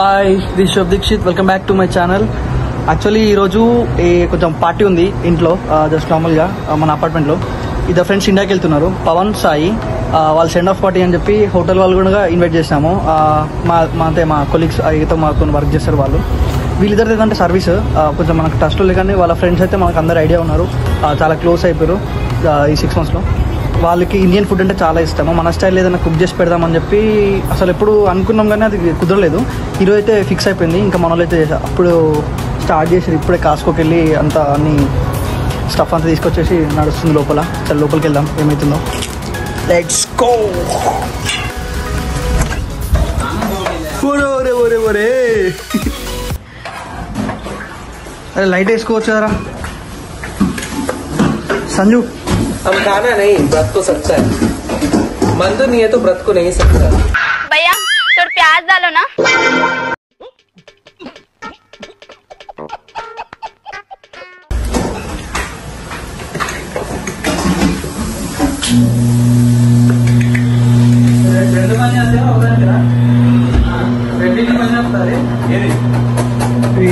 Hi this Shubh Dikshit, welcome back to my channel. Actually ఈరోజు కొంచెం party ఉంది ఇంట్లో, జస్ట్ నార్మల్గా మన అపార్ట్మెంట్లో. ఇద్దరు ఫ్రెండ్స్ ఇండియాకి వెళ్తున్నారు, పవన్ సాయి. వాళ్ళు సెండ్ ఆఫ్ పార్టీ అని చెప్పి హోటల్ వాళ్ళు కూడా ఇన్వైట్ చేసినాము. మా కొలీగ్స్ అయితే మాతో వర్క్ చేస్తారు వాళ్ళు. వీళ్ళిద్దరు ఏంటంటే సర్వీస్ కొంచెం మనకు ట్రస్ట్ లేకనే వాళ్ళ ఫ్రెండ్స్ అయితే మనకు అందరు ఐడియా ఉన్నారు, చాలా క్లోజ్ అయిపోయారు ఈ 6 monthsలో. వాళ్ళకి ఇండియన్ ఫుడ్ అంటే చాలా ఇష్టము. మన స్టైల్ ఏదైనా కుక్ చేసి పెడదామని చెప్పి అసలు ఎప్పుడు అనుకున్నాం కానీ అది కుదరలేదు. ఈరోజు అయితే ఫిక్స్ అయిపోయింది. ఇంకా మన వాళ్ళు అయితే అప్పుడు స్టార్ట్ చేసి ఇప్పుడే కాస్కోకి వెళ్ళి అంతా అన్ని స్టఫ్ అంతా తీసుకొచ్చేసి నడుస్తుంది లోపల. చాలా లోపలికి వెళ్దాం ఏమవుతుందో. Let's go. अरे लाइट వేసుకోవచ్చు కదరా संजू. हम खाना नहीं व्रत को सकता है, मन तो नहीं है तो व्रत को नहीं सकता. भैया थोड़ा प्याज डालो ना.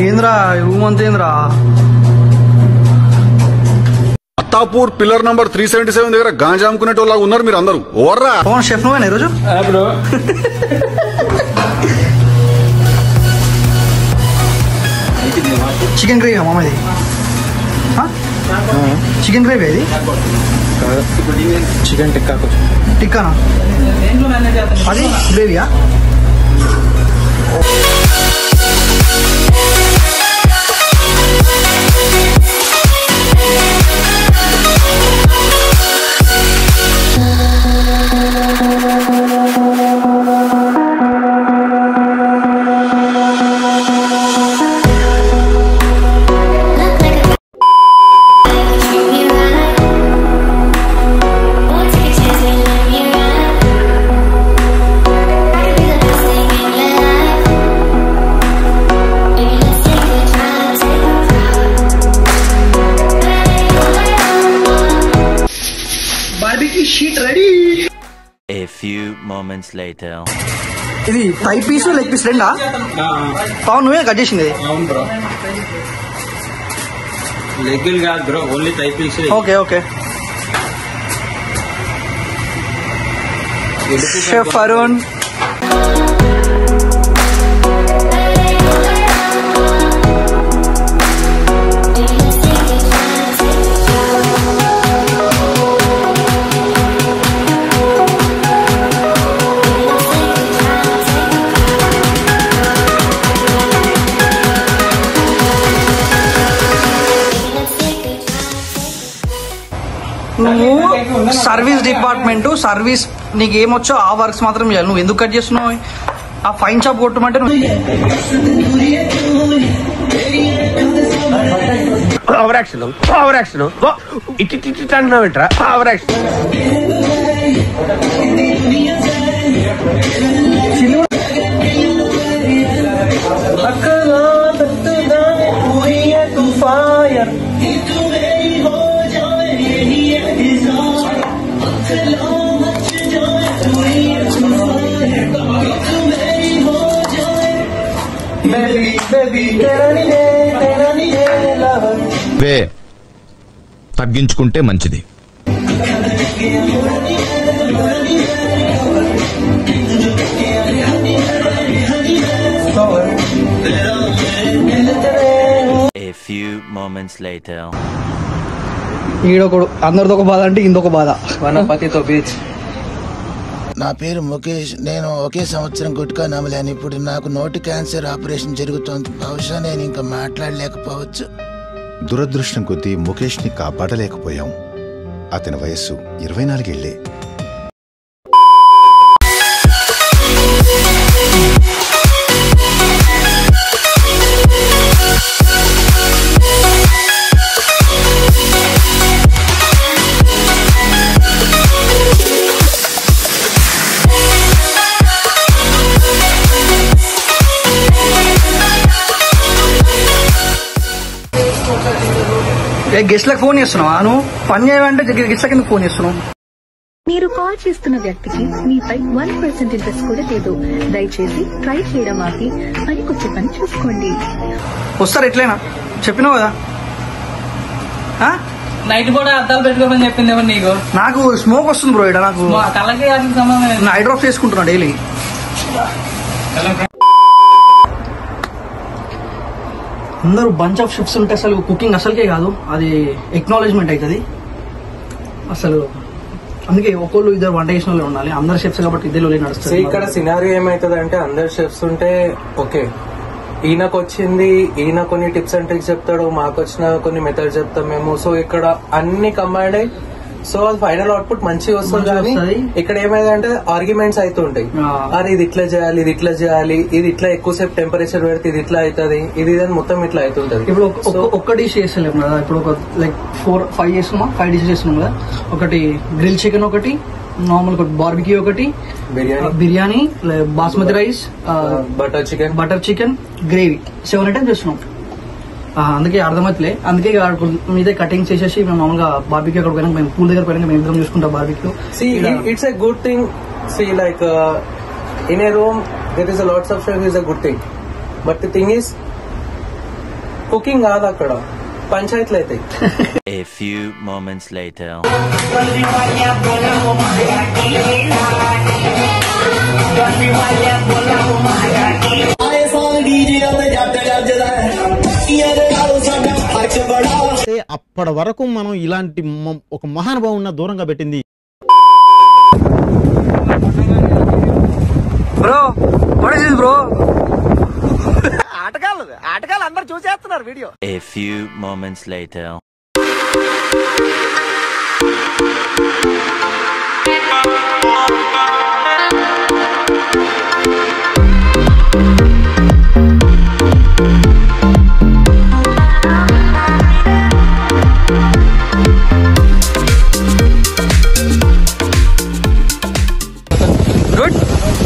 ఏంద్రా రూమ్ అంతేంద్రా. అత్తాపూర్ పిల్లర్ నంబర్ 377 దగ్గర గాంజా అమ్ముకునేటోళ్ళ ఉన్నారు మీరు అందరూ. ఓర్రా పవన్ షెఫ్ నువ్వేనా ఈరోజు? చికెన్ గ్రేవీ మామది, చికెన్ గ్రేవీ అది चिकन टिक्का कुछ టిక్కానా అది గ్రేవీయా? Sheet ready. A few moments later. ఇది థై పీస్ లెగ్ పీస్ రెండా? పవన్ నువ్వే కట్ చేసింది? అవును బ్రో, లెగ్గులు కాదు bro, only thigh piece. Okay okay. Chef Arun. నువ్వు సర్వీస్ డిపార్ట్మెంట్, సర్వీస్ నీకు ఏమొచ్చో ఆ వర్క్స్ మాత్రం చేయాలి. నువ్వు ఎందుకు కట్ చేస్తున్నావు? ఆ ఫైన్ షాప్ కొట్టమంటే ఓవర్ యాక్షన్ ఇట్టి అంటున్నావు ఏంట్రా? Over action. వే తగ్గించుకుంటే మంచిది. A few moments later. ఈడొకడు అందరితో ఒక బాధ అంటే ఇందొక బాధ. వనపతితో బీచ్. నా పేరు ముఖేష్. నేను ఒకే సంవత్సరం గుట్కా నమ్మలేను. ఇప్పుడు నాకు నోటి క్యాన్సర్ ఆపరేషన్ జరుగుతోంది. బహుశా నేను ఇంకా మాట్లాడలేకపోవచ్చు. దురదృష్టం కొద్దీ ముఖేష్ ని కాపాడలేకపోయాం. అతని వయస్సు 24 ఏళ్లే. గెస్ట్లకు ఫోన్ చేస్తున్నావా? నువ్వు పని చేయమంటే గెస్ట్లకి ఎందుకు ఫోన్ చేస్తున్నావు? మీరు కాల్ చేస్తున్న వ్యక్తికి మీపై 1% ఇంట్రెస్ట్ కూడా లేదు. దయచేసి ట్రై చేయడం ఆపి పనికొచ్చే పని చూసుకోండి. వస్తారు ఎట్లయినా చెప్పినావు కదా. నైట్ కూడా అద్దాలు పెట్టుకోమని చెప్పింది ఎవరు నీకు? నాకు స్మోక్ వస్తుంది బ్రో. ఇక్కడ నాకు కళ్ళకి సంబంధం ఐ డ్రాప్ చేసుకుంటున్నా డైలీ. అందరూ బంచ్ ఆఫ్ షిఫ్ట్స్ ఉంటే అసలు కుకింగ్ అసలుకే కాదు, అది ఎక్నాలజ్మెంట్ అవుతుంది అసలు. అందుకే ఒకళ్ళు ఇద్దరు వంట చేసిన వాళ్ళు ఉండాలి. అందరు షెఫ్స్ కాబట్టి ఇద్దరు నడుస్తుంది. ఇక్కడ సినారియో ఏమైతుంది అంటే అందరు షెఫ్స్ ఉంటే ఓకే, ఈయనకు వచ్చింది ఈయన కొన్ని టిప్స్ అండ్ ట్రిక్స్ చెప్తాడు, మాకు వచ్చిన కొన్ని మెథడ్స్ చెప్తాం మేము. సో ఇక్కడ అన్ని కంబైండ్ అయ్యి సో అది ఫైనల్ అవుట్పుట్ మంచిగా వస్తుంది. కానీ ఇక్కడ ఏమైందంటే ఆర్గ్యుమెంట్స్ అవుతుంటాయి. అది ఇది ఇట్లా చేయాలి, ఇది ఇట్లా చేయాలి, ఇది ఇట్లా ఎక్కువసేపు టెంపరేచర్ పెడితే ఇది ఇట్లా అవుతుంది, ఇది మొత్తం ఇట్లా అవుతుంటది. ఇప్పుడు ఒక్క డిష్ చేస్తలేము కదా, ఇప్పుడు ఒక లైక్ 4-5 చేస్తున్నామా, 5 డిషెస్ చేస్తున్నాం కదా. ఒకటి గ్రిల్ చికెన్, ఒకటి నార్మల్, ఒకటి బార్బిక్యూ, ఒకటి biryani, basmati rice, butter chicken, gravy 7 items చేస్తున్నాం. అందుకే అర్థమవుతలే. అందుకే మీదే కటింగ్ చేసేసి మేము మామూలుగా బార్బిక్యూ అక్కడ పోయినా, మేము పూల్ దగ్గర పోయినా మేము ఇద్దరం చూసుకుంటాం barbecue. It's a good thing. See, like in a room there is a lots of chef is a good thing, but the thing is cooking కాదు అక్కడ, పంచాయతీలు అవుతాయి. A few moments later. అప్పటి వరకు మనం ఇలాంటి ఒక మహానుభావున్న దూరంగా పెట్టింది. Bro what is this bro? ఆటగాళ్ళు అందరు చూసేస్తున్నారు video. A few moments later. Good.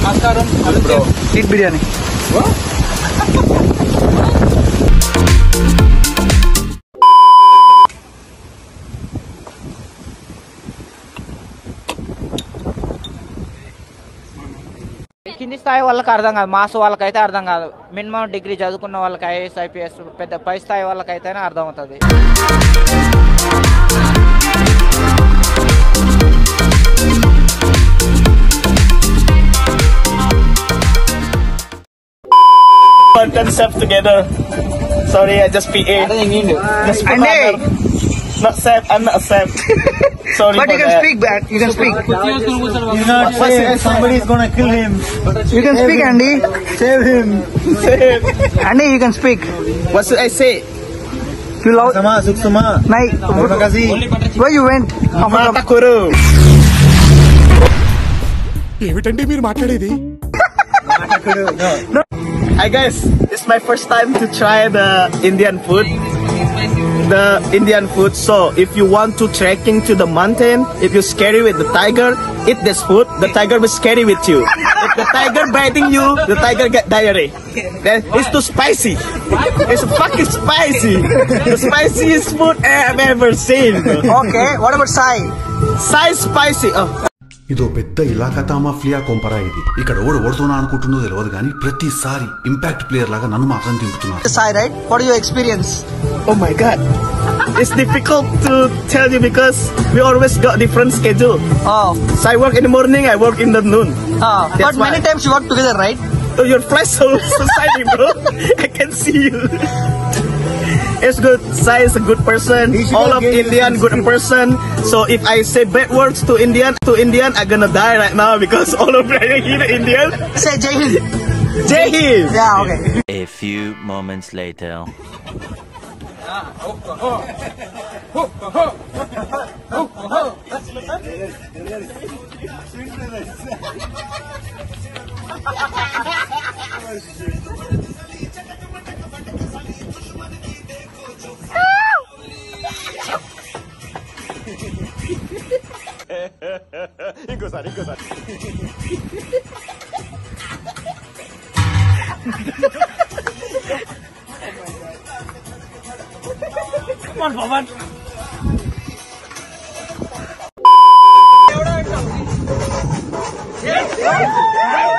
నమస్కారం. ఈట్ బిర్యానీ. కింది స్థాయి వాళ్ళకి అర్థం కాదు, మాస్ వాళ్ళకైతే అర్థం కాదు. మినిమం డిగ్రీ చదువుకున్న వాళ్ళకి ఐఏఎస్ ఐపీఎస్ పెద్ద పై స్థాయి వాళ్ళకైతేనే అర్థం అవుతుంది. Concept together. Sorry, I just PA. Just not Sam. I'm not a Sam. Sorry, but you can speak back. You can speak. Somebody is gonna kill him. You can speak, Andy. Save him. Save. Andy, you can speak. What should I say? You love. Suksuma. Nai. Where you went? Matakuru. ఏమిటండి మీరు మాట్లాడేది? No. Hi guys, it's my first time to try the Indian food. So if you want to trekking to the mountain, if you're scary with the tiger, eat this food. The tiger will scary with you. If the tiger biting you, the tiger get diarrhea. Then it's too spicy. It's fucking spicy. The spiciest food I've ever seen. Okay, what about Sai? Sai spicy. ఇదో పెద్ద ఇలాకా mafia కొంపరా ఇది. ఇక్కడ ఓడుతున్నా అనుకుంటుందో తెలియదు కానీ ప్రతిసారి impact player లాగా నన్ను మాత్రం తింటున్నారు. Sai, right? What is your experience? Oh my god, it's difficult to tell you because we always got different schedule. So I work in the morning, I work in the noon. But many times you work together, right? Oh, your flash society, bro. I can see you. It's good. Sai is a good person. All of Indian good person. So if I say bad words to Indian, I'm gonna die right now because all of them are Indian. Say Jai Hind. Jai Hind. Yeah, okay. A few moments later. ఇంకోసారి Come on, Pawan. Hey!